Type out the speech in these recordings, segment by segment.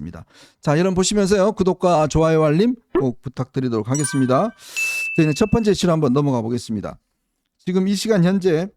입니다. 자, 여러분 보시면서요. 구독과 좋아요 알림 꼭 부탁드리도록 하겠습니다. 저희는 첫 번째 이슈로 한번 넘어가 보겠습니다. 지금 이 시간 현재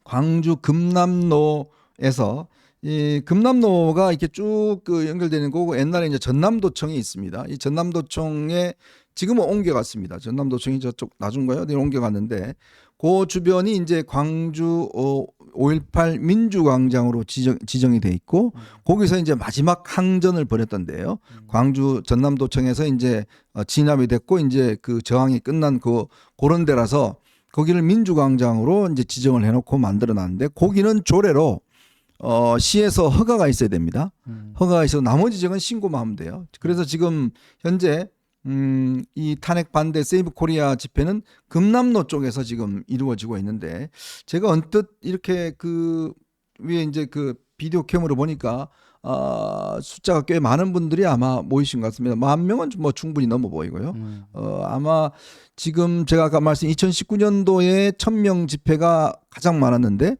광주 금남로에서 이 금남로가 이렇게 쭉 연결되는 거고 옛날에 이제 전남도청이 있습니다. 이 전남도청에 지금은 옮겨갔습니다. 전남도청이 저쪽 나중가요? 네, 옮겨갔는데 그 주변이 이제 광주 5.18 민주광장으로 지정이 돼 있고 거기서 이제 마지막 항전을 벌였던데요. 광주 전남도청에서 이제 진압이 됐고 이제 그 저항이 끝난 그런 데라서 거기를 민주광장으로 이제 지정을 해놓고 만들어놨는데 거기는 조례로 시에서 허가가 있어야 됩니다. 허가가 있어서 나머지 지역은 신고만 하면 돼요. 그래서 지금 현재 이 탄핵 반대 세이브 코리아 집회는 금남로 쪽에서 지금 이루어지고 있는데 제가 언뜻 이렇게 그 위에 이제 그 비디오 캠으로 보니까 숫자가 꽤 많은 분들이 아마 모이신 것 같습니다. 10,000명은 뭐 충분히 넘어 보이고요. 아마 지금 제가 아까 말씀 2019년도에 1,000명 집회가 가장 많았는데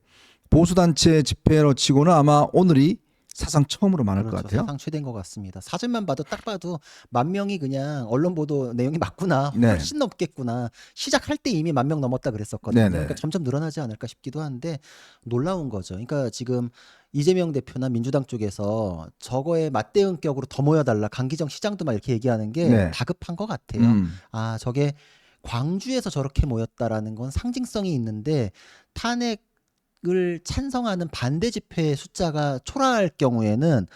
보수단체 집회로 치고는 아마 오늘이 사상 처음으로 많을 것 같아요. 사상 최대인 것 같습니다. 사진만 봐도 딱 봐도 10,000명이 그냥 언론 보도 내용이 맞구나. 네. 훨씬 넘겠구나. 시작할 때 이미 10,000명 넘었다 그랬었거든요. 네네. 그러니까 점점 늘어나지 않을까 싶기도 한데 놀라운 거죠. 그러니까 지금 이재명 대표나 민주당 쪽에서 저거에 맞대응격으로 더 모여달라. 강기정 시장도 막 이렇게 얘기하는 게 네. 다급한 것 같아요. 아, 저게 광주에서 저렇게 모였다라는 건 상징성이 있는데 탄핵을 찬성하는 반대 집회의 숫자가 초라할 경우에는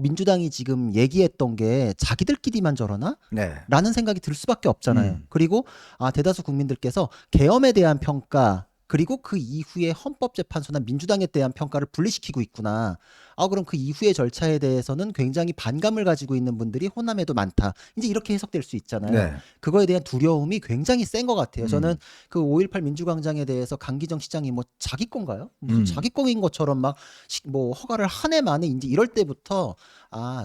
민주당이 지금 얘기했던 게 자기들끼리만 저러나? 네. 라는 생각이 들 수밖에 없잖아요. 그리고 대다수 국민들께서 계엄에 대한 평가 그리고 그 이후에 헌법재판소나 민주당에 대한 평가를 분리시키고 있구나. 그럼 그 이후의 절차에 대해서는 굉장히 반감을 가지고 있는 분들이 호남에도 많다. 이제 이렇게 해석될 수 있잖아요. 네. 그거에 대한 두려움이 굉장히 센 것 같아요. 저는 그 5.18 민주광장에 대해서 강기정 시장이 뭐 자기 건가요? 무슨 자기 거인 것처럼 막 뭐 허가를 한 해 만에 이제 이럴 때부터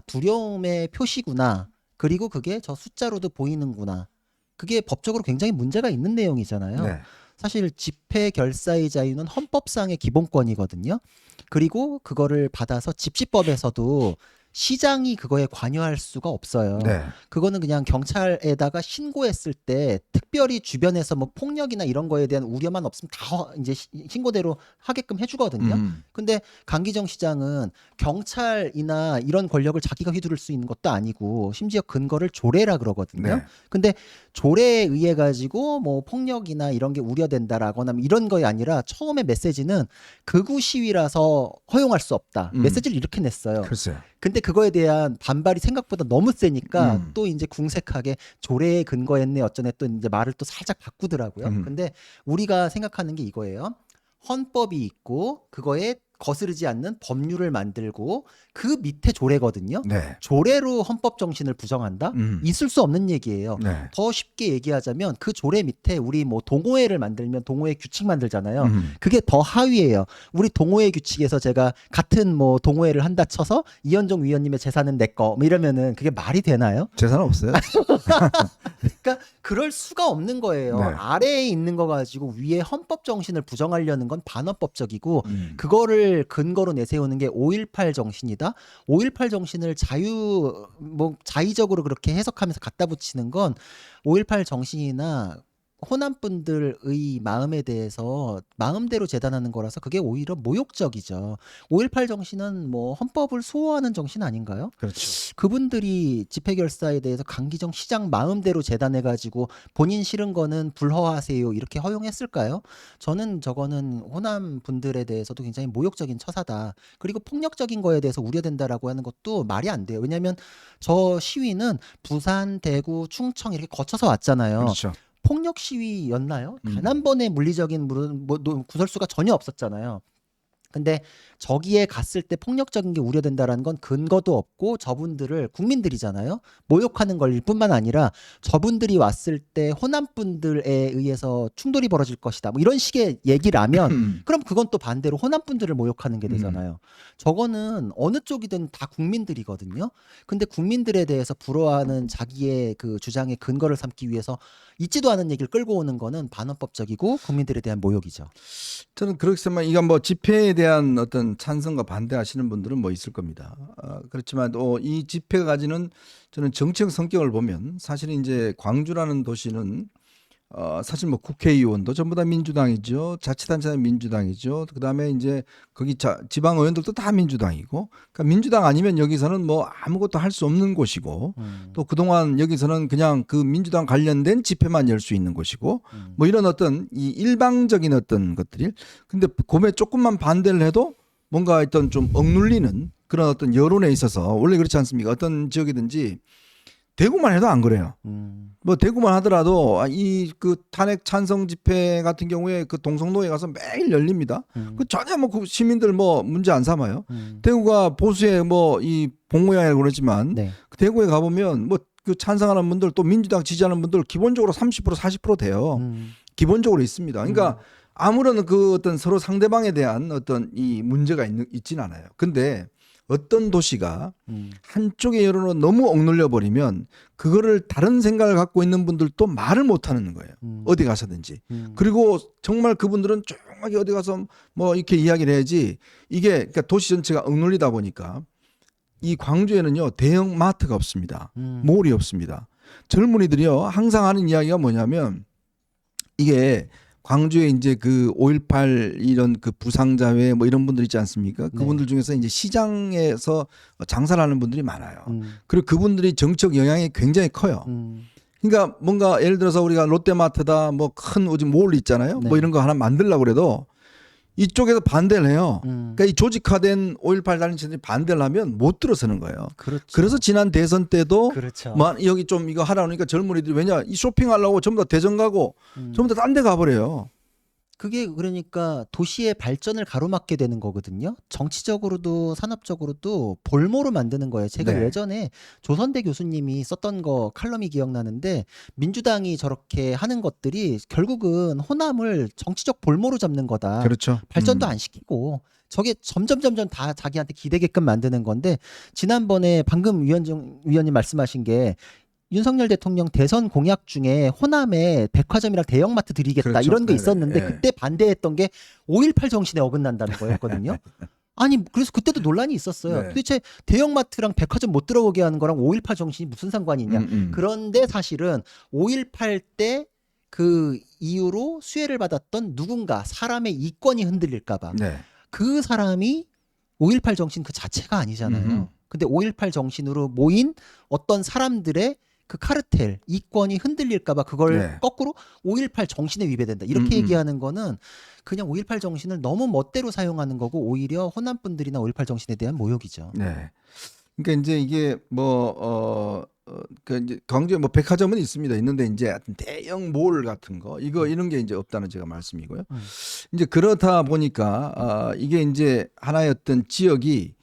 두려움의 표시구나. 그리고 그게 저 숫자로도 보이는구나. 그게 법적으로 굉장히 문제가 있는 내용이잖아요. 네. 사실 집회 결사의 자유는 헌법상의 기본권이거든요. 그리고 그거를 받아서 집시법에서도 시장이 그거에 관여할 수가 없어요. 네. 그거는 그냥 경찰에다가 신고했을 때 특별히 주변에서 뭐 폭력이나 이런 거에 대한 우려만 없으면 다 이제 신고대로 하게끔 해주거든요. 근데 강기정 시장은 경찰이나 이런 권력을 자기가 휘두를 수 있는 것도 아니고 심지어 근거를 조례라 그러거든요. 네. 근데 조례에 의해 가지고 뭐 폭력이나 이런 게 우려된다라거나 이런 거이 아니라 처음에 메시지는 극우 시위라서 허용할 수 없다. 메시지를 이렇게 냈어요. 글쎄요. 근데 그거에 대한 반발이 생각보다 너무 세니까 또 이제 궁색하게 조례에 근거했네 어쩌네 또 이제 말을 또 살짝 바꾸더라고요. 근데 우리가 생각하는 게 이거예요. 헌법이 있고 그거에 거스르지 않는 법률을 만들고 그 밑에 조례거든요. 네. 조례로 헌법 정신을 부정한다? 있을 수 없는 얘기예요. 네. 더 쉽게 얘기하자면 그 조례 밑에 우리 뭐 동호회를 만들면 동호회 규칙 만들잖아요. 그게 더 하위예요. 우리 동호회 규칙에서 제가 같은 뭐 동호회를 한다 쳐서 이현종 위원님의 재산은 내 거 뭐 이러면은 그게 말이 되나요? 재산 없어요. 그러니까 그럴 수가 없는 거예요. 네. 아래에 있는 거 가지고 위에 헌법 정신을 부정하려는 건 반헌법적이고 그거를 근거로 내세우는 게 5.18 정신이다. 5.18 정신을 자의적으로 그렇게 해석하면서 갖다 붙이는 건 5.18 정신이나 호남 분들의 마음에 대해서 마음대로 재단하는 거라서 그게 오히려 모욕적이죠. 5.18 정신은 뭐 헌법을 수호하는 정신 아닌가요? 그렇죠. 그분들이 집회 결사에 대해서 강기정 시장 마음대로 재단해가지고 본인 싫은 거는 불허하세요 이렇게 허용했을까요? 저는 저거는 호남 분들에 대해서도 굉장히 모욕적인 처사다. 그리고 폭력적인 거에 대해서 우려된다라고 하는 것도 말이 안 돼요. 왜냐하면 저 시위는 부산, 대구, 충청 이렇게 거쳐서 왔잖아요. 그렇죠. 폭력 시위였나요? 단 한 번의 물리적인 구설수가 전혀 없었잖아요. 근데 저기에 갔을 때 폭력적인 게 우려된다라는 건 근거도 없고 저분들을 국민들이잖아요. 모욕하는 걸 뿐만 아니라 저분들이 왔을 때 호남 분들에 의해서 충돌이 벌어질 것이다. 뭐 이런 식의 얘기라면 그럼 그건 또 반대로 호남 분들을 모욕하는 게 되잖아요. 저거는 어느 쪽이든 다 국민들이거든요. 근데 국민들에 대해서 불허하는 자기의 그 주장의 근거를 삼기 위해서 있지도 않은 얘기를 끌고 오는 거는 반헌법적이고 국민들에 대한 모욕이죠. 저는 그렇게 생각합니다. 이건 뭐 집회에 대한 대한 어떤 찬성과 반대하시는 분들은 뭐 있을 겁니다. 그렇지만 또 이 집회가 가지는 저는 정치적 성격을 보면 사실은 이제 광주라는 도시는 사실 뭐 국회의원도 전부 다 민주당이죠. 자치단체는 민주당이죠. 그다음에 이제 거기 지방 의원들도 다 민주당이고, 그러니까 민주당 아니면 여기서는 뭐 아무것도 할 수 없는 곳이고, 또 그동안 여기서는 그냥 그 민주당 관련된 집회만 열 수 있는 곳이고, 뭐 이런 어떤 이 일방적인 어떤 것들이, 근데 그에 조금만 반대를 해도 뭔가 어떤 좀 억눌리는 그런 어떤 여론에 있어서 원래 그렇지 않습니까? 어떤 지역이든지 대구만 해도 안 그래요. 뭐 대구만 하더라도 이 그 탄핵 찬성 집회 같은 경우에 그 동성로에 가서 매일 열립니다. 그 전혀 뭐 그 시민들 뭐 문제 안 삼아요. 대구가 보수의 뭐 이 본고향이라고 그러지만 네. 대구에 가보면 뭐 그 찬성하는 분들 또 민주당 지지하는 분들 기본적으로 30% 40% 돼요. 기본적으로 있습니다. 그러니까 아무런 그 어떤 서로 상대방에 대한 어떤 이 문제가 있진 않아요. 근데 어떤 도시가 한쪽의 여론으로 너무 억눌려 버리면 그거를 다른 생각을 갖고 있는 분들도 말을 못 하는 거예요. 어디 가서든지. 그리고 정말 그분들은 조용하게 어디 가서 뭐 이렇게 이야기를 해야지, 이게 그러니까 도시 전체가 억눌리다 보니까 이 광주에는요 대형 마트가 없습니다. 몰이 없습니다. 젊은이들이요 항상 하는 이야기가 뭐냐면, 이게 광주에 이제 그 5.18 이런 그 부상자회 뭐 이런 분들 있지 않습니까? 그분들 중에서 이제 시장에서 장사를 하는 분들이 많아요. 그리고 그분들이 정책 영향이 굉장히 커요. 그러니까 뭔가 예를 들어서 우리가 롯데마트다 뭐 큰 요즘 몰 있잖아요. 네. 뭐 이런 거 하나 만들려고 그래도 이쪽에서 반대를 해요. 그러니까 이 조직화된 5.18 단체들이 반대를 하면 못 들어서는 거예요. 그렇죠. 그래서 지난 대선 때도 그렇죠. 뭐 여기 좀 이거 하라 그러니까 젊은이들이 왜냐 이 쇼핑하려고 전부 다 대전 가고 전부 다 딴 데 가버려요. 그게 그러니까 도시의 발전을 가로막게 되는 거거든요. 정치적으로도 산업적으로도 볼모로 만드는 거예요. 제가 네. 예전에 조선대 교수님이 썼던 거 칼럼이 기억나는데, 민주당이 저렇게 하는 것들이 결국은 호남을 정치적 볼모로 잡는 거다. 그렇죠. 발전도 안 시키고 저게 점점 다 자기한테 기대게끔 만드는 건데, 지난번에 방금 위원님 말씀하신 게 윤석열 대통령 대선 공약 중에 호남에 백화점이랑 대형마트 드리겠다, 그렇죠. 이런 게 네네. 있었는데 예. 그때 반대했던 게 5.18 정신에 어긋난다는 거였거든요. 아니 그래서 그때도 논란이 있었어요. 네. 도대체 대형마트랑 백화점 못 들어오게 하는 거랑 5.18 정신이 무슨 상관이냐. 그런데 사실은 5.18 때 그 이후로 수혜를 받았던 누군가 사람의 이권이 흔들릴까 봐 네. 그 사람이 5.18 정신 그 자체가 아니잖아요. 근데 5.18 정신으로 모인 어떤 사람들의 그 카르텔 이권이 흔들릴까봐 그걸 네. 거꾸로 5.18 정신에 위배된다, 이렇게 얘기하는 거는 그냥 5.18 정신을 너무 멋대로 사용하는 거고, 오히려 호남 분들이나 5.18 정신에 대한 모욕이죠. 네. 그러니까 이제 이게 뭐 그 이제 광주에 뭐 백화점은 있는데 이제 하여튼 대형 몰 같은 거 이런 게 이제 없다는 제가 말씀이고요. 이제 그렇다 보니까 이게 이제 하나의 어떤 지역이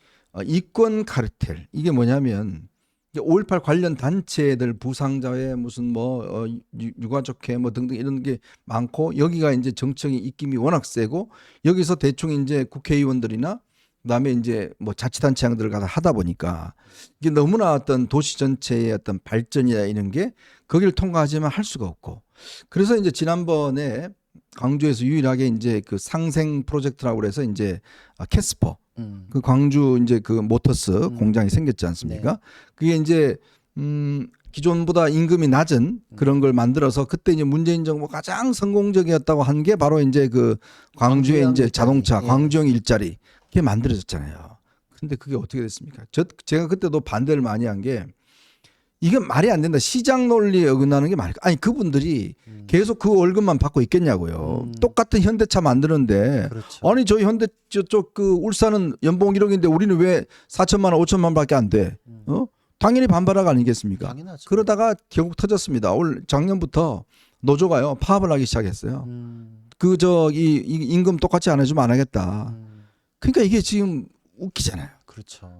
이권 카르텔, 이게 뭐냐면 5.18 관련 단체들 부상자회 무슨 뭐 유가족회 뭐 등등 이런 게 많고, 여기가 이제 정청이 입김이 워낙 세고 여기서 대충 이제 국회의원들이나 그다음에 이제 뭐 자치단체장들을 가서 하다 보니까 이게 너무나 어떤 도시 전체의 어떤 발전이나 이런 게 거기를 통과하지만 할 수가 없고, 그래서 이제 지난번에 광주에서 유일하게 이제 그 상생 프로젝트라고 그래서 이제 캐스퍼 그 광주 이제 그 모터스 공장이 생겼지 않습니까? 네. 그게 이제 기존보다 임금이 낮은 그런 걸 만들어서 그때 이제 문재인 정부 가장 성공적이었다고 한 게 바로 이제 그 광주의 광주형 이제 일자리. 자동차 예. 광주형 일자리 그게 만들어졌잖아요. 근데 그게 어떻게 됐습니까? 제가 그때도 반대를 많이 한 게, 이게 말이 안 된다. 시장 논리에 어긋나는 게 말이, 아니 그분들이 계속 그 월급만 받고 있겠냐고요. 똑같은 현대차 만드는데 그렇죠. 아니 저희 현대 저쪽 그 울산은 연봉 1억인데 우리는 왜 4천만 원 5천만 원밖에 안 돼? 당연히 반발하가 아니겠습니까? 당연하죠. 그러다가 결국 터졌습니다. 올 작년부터 노조가요 파업을 하기 시작했어요. 그 이 임금 똑같이 안 해주면 안 하겠다. 그러니까 이게 지금 웃기잖아요. 그렇죠.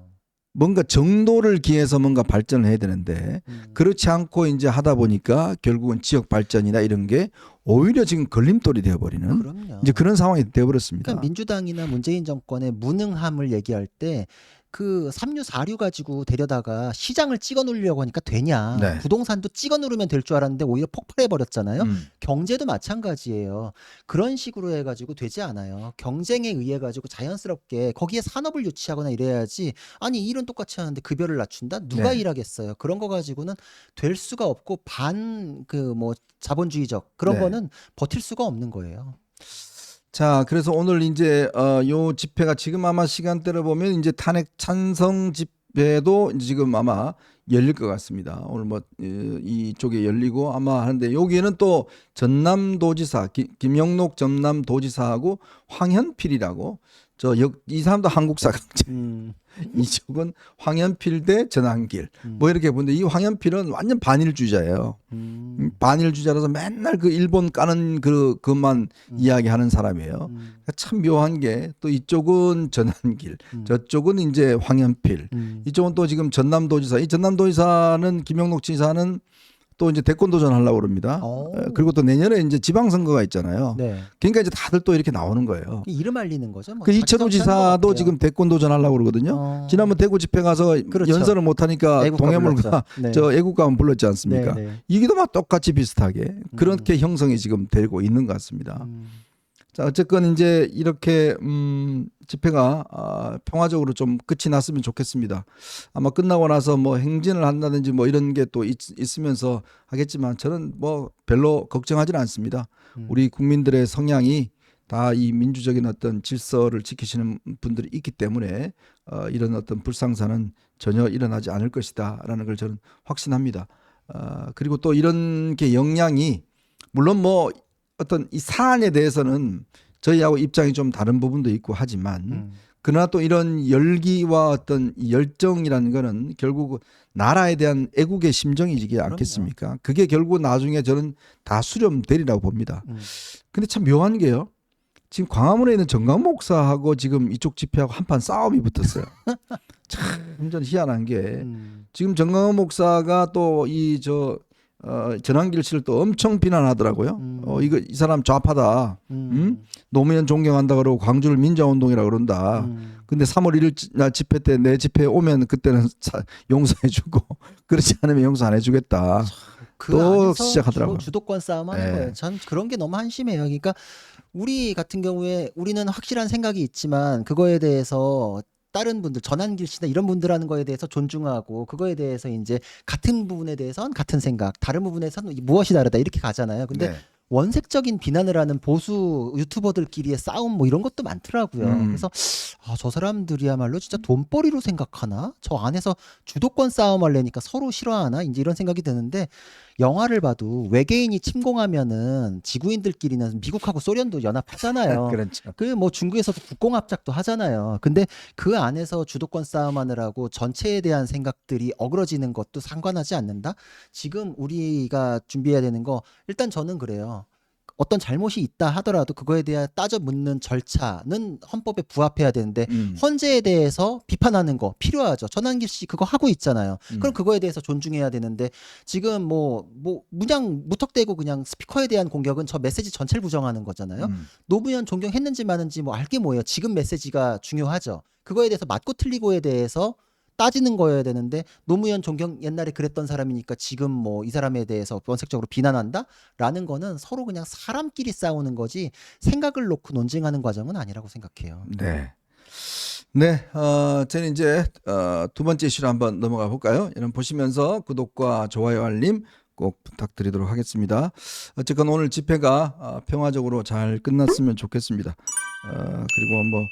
뭔가 정도를 기해서 뭔가 발전을 해야 되는데 그렇지 않고 이제 하다 보니까 결국은 지역 발전이나 이런 게 오히려 지금 걸림돌이 되어버리는 그럼요. 이제 그런 상황이 되어버렸습니다. 그러니까 민주당이나 문재인 정권의 무능함을 얘기할 때 그 3류, 4류 가지고 데려다가 시장을 찍어 누르려고 하니까 되냐. 네. 부동산도 찍어 누르면 될 줄 알았는데 오히려 폭발해 버렸잖아요. 음. 경제도 마찬가지예요. 그런 식으로 해가지고 되지 않아요. 경쟁에 의해 가지고 자연스럽게 거기에 산업을 유치하거나 이래야지. 아니 일은 똑같이 하는데 급여를 낮춘다? 누가 네. 일하겠어요. 그런 거 가지고는 될 수가 없고 반 그 뭐 자본주의적 그런 네. 거는 버틸 수가 없는 거예요. 자, 그래서 오늘 이제 요 집회가 지금 아마 시간대를 보면 이제 탄핵 찬성 집회도 이제 지금 아마 열릴 것 같습니다. 오늘 뭐 이쪽에 열리고 아마 하는데 여기에는 또 전남도지사 김영록 전남도지사하고 황현필이라고 이 사람도 한국사 강자. 이쪽은 황현필 대 전한길 뭐 이렇게 보는데 이 황현필은 완전 반일주의자예요. 반일주의자라서 맨날 그 일본 까는 그것만 이야기하는 사람이에요. 그러니까 참 묘한 게 또 이쪽은 전한길, 저쪽은 이제 황현필, 이쪽은 또 지금 전남도지사. 이 전남도지사는 김영록 지사는 또 이제 대권 도전하려고 그럽니다. 그리고 또 내년에 이제 지방선거가 있잖아요. 네. 그러니까 이제 다들 또 이렇게 나오는 거예요. 이름 알리는 거죠. 뭐 그 자기 이철우 정치하는 것 지사도 같아요. 지금 대권 도전하려고 그러거든요. 지난번 대구 집회 가서 그렇죠. 연설을 못하니까 애국가 동해물과 불렀죠. 네. 저 애국가만 불렀지 않습니까? 네, 네. 이기도 막 똑같이 비슷하게 그렇게 형성이 지금 되고 있는 것 같습니다. 자, 어쨌건 이제 이렇게 집회가 평화적으로 좀 끝이 났으면 좋겠습니다. 아마 끝나고 나서 뭐 행진을 한다든지 뭐 이런 게 또 있으면서 하겠지만 저는 뭐 별로 걱정하지는 않습니다. 우리 국민들의 성향이 다 이 민주적인 어떤 질서를 지키시는 분들이 있기 때문에 이런 어떤 불상사는 전혀 일어나지 않을 것이다라는 걸 저는 확신합니다. 그리고 또 이런 게 영향이 물론 뭐 어떤 이 사안에 대해서는 저희하고 입장이 좀 다른 부분도 있고 하지만 그러나 또 이런 열기와 어떤 이 열정이라는 거는 결국 나라에 대한 애국의 심정이지 않겠습니까? 그게 결국 나중에 저는 다 수렴되리라고 봅니다. 근데 참 묘한 게요. 지금 광화문에 있는 정강 목사하고 지금 이쪽 집회하고 한판 싸움이 붙었어요. 참 좀 희한한 게 지금 정강 목사가 또 이 전한길 씨를 또 엄청 비난하더라고요. 이 사람 좌파다. 노무현 존경한다 그러고 광주를 민주화운동이라 그런다. 근데 3월 1일 날 집회 때 내 집회에 오면 그때는 용서해주고 그렇지 않으면 용서 안 해주겠다. 그 또 안에서 시작하더라고요. 주도권 싸움하는 네. 거예요. 전 그런 게 너무 한심해요. 그러니까 우리 같은 경우에 우리는 확실한 생각이 있지만 그거에 대해서 다른 분들 전한길 씨나 이런 분들 하는 거에 대해서 존중하고 그거에 대해서 이제 같은 부분에 대해서는 같은 생각, 다른 부분에서는 무엇이 다르다 이렇게 가잖아요. 근데 네. 원색적인 비난을 하는 보수 유튜버들끼리의 싸움 뭐 이런 것도 많더라고요. 그래서 저 사람들이야말로 진짜 돈벌이로 생각하나? 저 안에서 주도권 싸움 하려니까 서로 싫어하나? 이제 이런 생각이 드는데 영화를 봐도 외계인이 침공하면은 지구인들끼리는 미국하고 소련도 연합하잖아요. 그렇죠. 그 뭐 중국에서도 국공합작도 하잖아요. 근데 그 안에서 주도권 싸움하느라고 전체에 대한 생각들이 어그러지는 것도 상관하지 않는다. 지금 우리가 준비해야 되는 거 일단 저는 그래요. 어떤 잘못이 있다 하더라도 그거에 대해 따져 묻는 절차는 헌법에 부합해야 되는데 헌재에 대해서 비판하는 거 필요하죠. 전한길 씨 그거 하고 있잖아요. 그럼 그거에 대해서 존중해야 되는데 지금 뭐 그냥 무턱대고 그냥 스피커에 대한 공격은 저 메시지 전체를 부정하는 거잖아요. 노무현 존경했는지 마는지 뭐 알게 뭐예요. 지금 메시지가 중요하죠. 그거에 대해서 맞고 틀리고에 대해서 따지는 거여야 되는데 노무현 존경 옛날에 그랬던 사람이니까 지금 뭐 이 사람에 대해서 원색적으로 비난한다라는 거는 서로 그냥 사람끼리 싸우는 거지 생각을 놓고 논쟁하는 과정은 아니라고 생각해요. 네. 네, 저는 이제 두 번째 이슈로 한번 넘어가 볼까요? 여러분 보시면서 구독과 좋아요, 알림 꼭 부탁드리도록 하겠습니다. 어쨌건 오늘 집회가 평화적으로 잘 끝났으면 좋겠습니다. 그리고 뭐